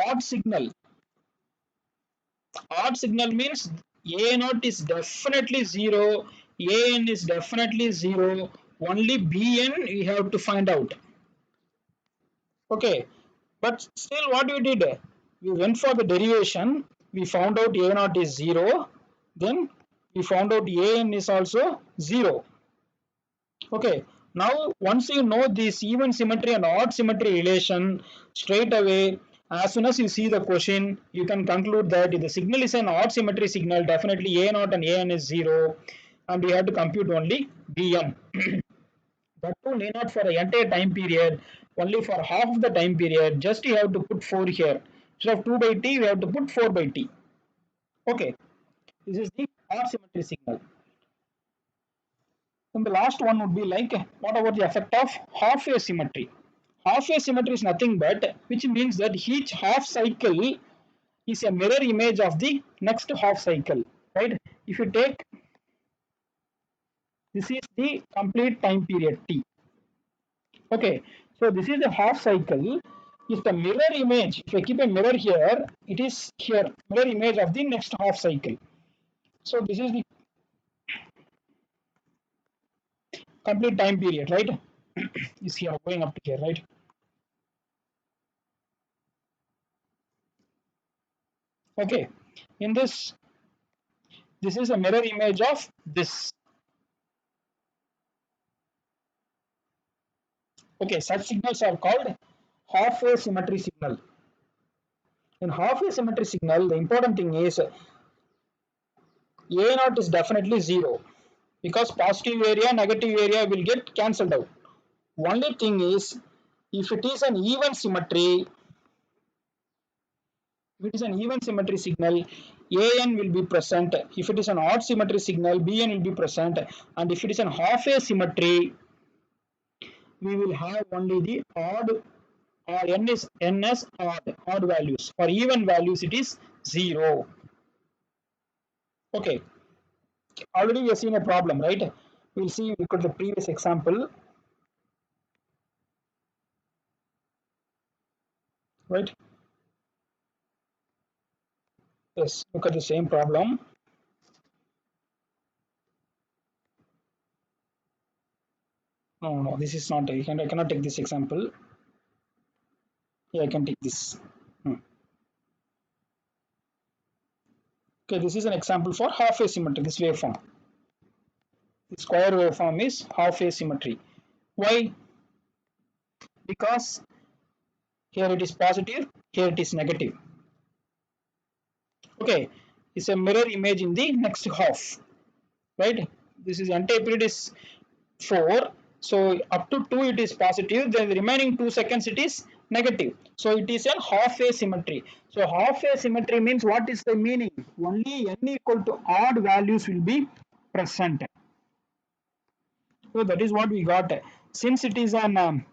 odd signal. Odd signal means A naught is definitely 0, AN is definitely 0, only BN we have to find out. Okay, but still what we did, we went for the derivation, we found out A naught is 0, then we found out AN is also 0. Okay, now once you know this even symmetry and odd symmetry relation, straight away, as soon as you see the question, you can conclude that if the signal is an odd symmetry signal, definitely A naught and AN is 0, and we have to compute only BN. That too need not for the entire time period, only for half of the time period, just you have to put 4 here. Instead of 2 by t, we have to put 4 by t. Okay, this is the odd symmetry signal. And the last one would be like, what about the effect of half wave symmetry? Half wave symmetry is nothing but, which means that each half cycle is a mirror image of the next half cycle, right? If you take, this is the complete time period t. Okay, so this is the half cycle. If the mirror image, if I keep a mirror here, it is here, mirror image of the next half cycle. So this is the complete time period, right? Is here going up to here, right? Okay, in this is a mirror image of this. Okay, such signals are called half wave symmetry signal. In half wave symmetry signal, the important thing is A naught is definitely 0 because positive area, negative area will get cancelled out. Only thing is, if it is an even symmetry, if it is an even symmetry signal, AN will be present. If it is an odd symmetry signal, BN will be present. And if it is an half wave symmetry, we will have only the odd, or n as odd values. For even values, it is 0. Okay, already we have seen a problem, right? We'll see, look at the previous example, right? Yes, look at the same problem. No, this is not, I cannot take this example. Yeah, I can take this. Okay, this is an example for half wave symmetry, this waveform. The square waveform is half wave symmetry. Why? Because here it is positive, here it is negative. Okay, it's a mirror image in the next half, right? This is entire period is 4, so up to 2 it is positive, then the remaining 2 seconds it is negative. So it is a half wave symmetry. So half wave symmetry means, what is the meaning? Only n equal to odd values will be present. So that is what we got. Since it is an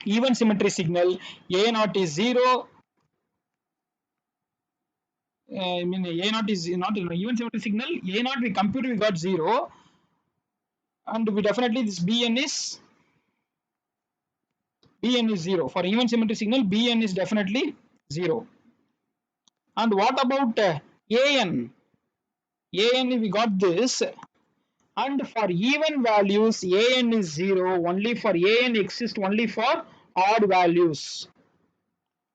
even symmetry signal, A naught is 0. I mean, A naught is not an even symmetry signal. A naught we compute, we got 0. And we definitely, this BN is 0. For even symmetry signal, BN is definitely 0. And what about AN? AN we got this. And for even values, AN is 0. Only for AN exists only for odd values.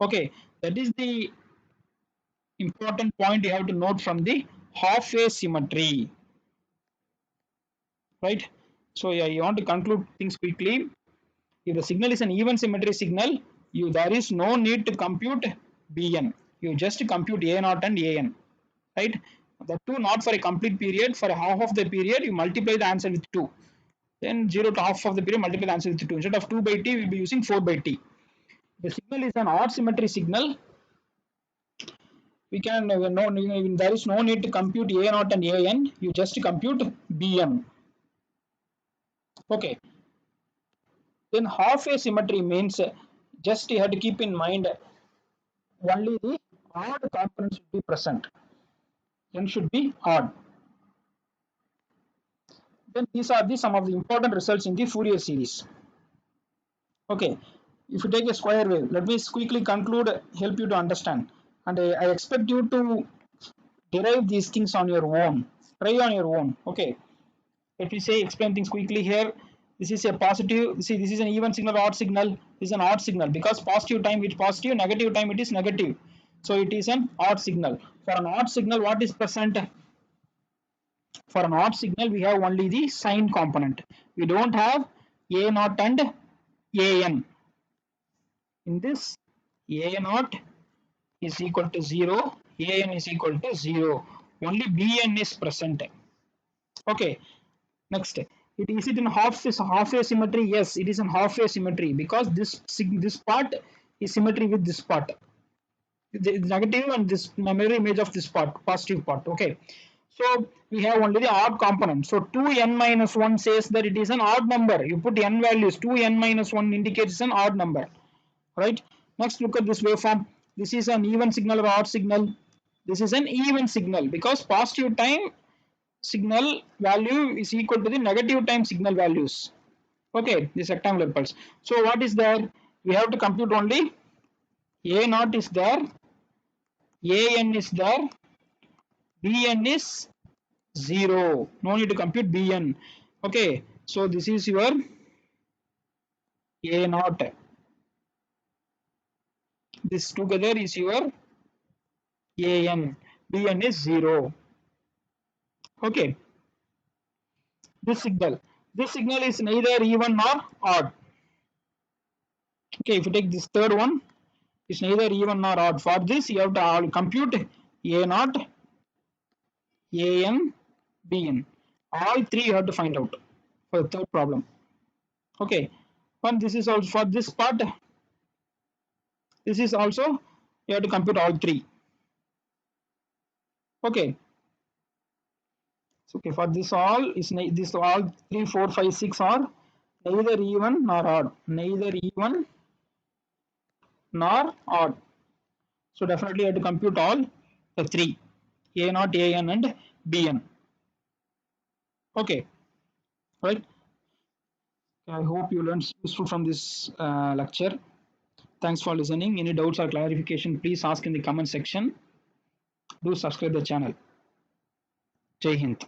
Okay, that is the important point you have to note from the half wave symmetry, right? So yeah, you want to conclude things quickly. If the signal is an even symmetry signal, there is no need to compute Bn. You just compute A naught and An. right? The 2 not for a complete period, for a half of the period, you multiply the answer with 2. Then 0 to half of the period, multiply the answer with 2. Instead of 2 by t, we'll be using 4 by t. The signal is an odd symmetry signal. We can, there is no need to compute a naught and an, you just compute bn. Okay. Then half a symmetry means just you have to keep in mind only the odd components should be present. N should be odd. Then these are the some of the important results in the Fourier series. Okay, if you take a square wave, let me quickly conclude, help you to understand. And I expect you to derive these things on your own. Try on your own. Okay, let me say explain things quickly here. This is a positive. See, this is an even signal, odd signal. This is an odd signal because positive time it is positive, negative time it is negative. So it is an odd signal. For an odd signal, what is present? For an odd signal, we have only the sign component. We don't have a naught and an. In this, a naught is equal to 0, an is equal to 0. Only bn is present. Okay. Next, is it in half-wave symmetry? Yes, it is in half-wave symmetry because this part is symmetry with this part. The negative and this mirror image of this part, positive part. Okay. So we have only the odd component. So 2n minus 1 says that it is an odd number. You put n values, 2n minus 1 indicates an odd number. Right? Next, look at this waveform. This is an even signal or odd signal. This is an even signal because positive time signal value is equal to the negative time signal values. Okay, this rectangular pulse. So what is there? We have to compute only a naught is there, an is there, bn is 0. No need to compute bn. Okay, so this is your a naught. This together is your an. Bn is 0. Okay, this signal is neither even nor odd. Okay, if you take this third one, it's neither even nor odd. For this, you have to compute a naught, an, bn. All three you have to find out for the third problem. Okay, and this is also for this part. This is also you have to compute all three. Okay. So, okay, for this all is this all 3, 4, 5, 6 are neither even nor odd. Neither even nor odd. So definitely you have to compute all the three, a naught, an, and bn. Okay, right. I hope you learned useful from this lecture. Thanks for listening. Any doubts or clarification, please ask in the comment section. Do subscribe the channel. Jai Hind.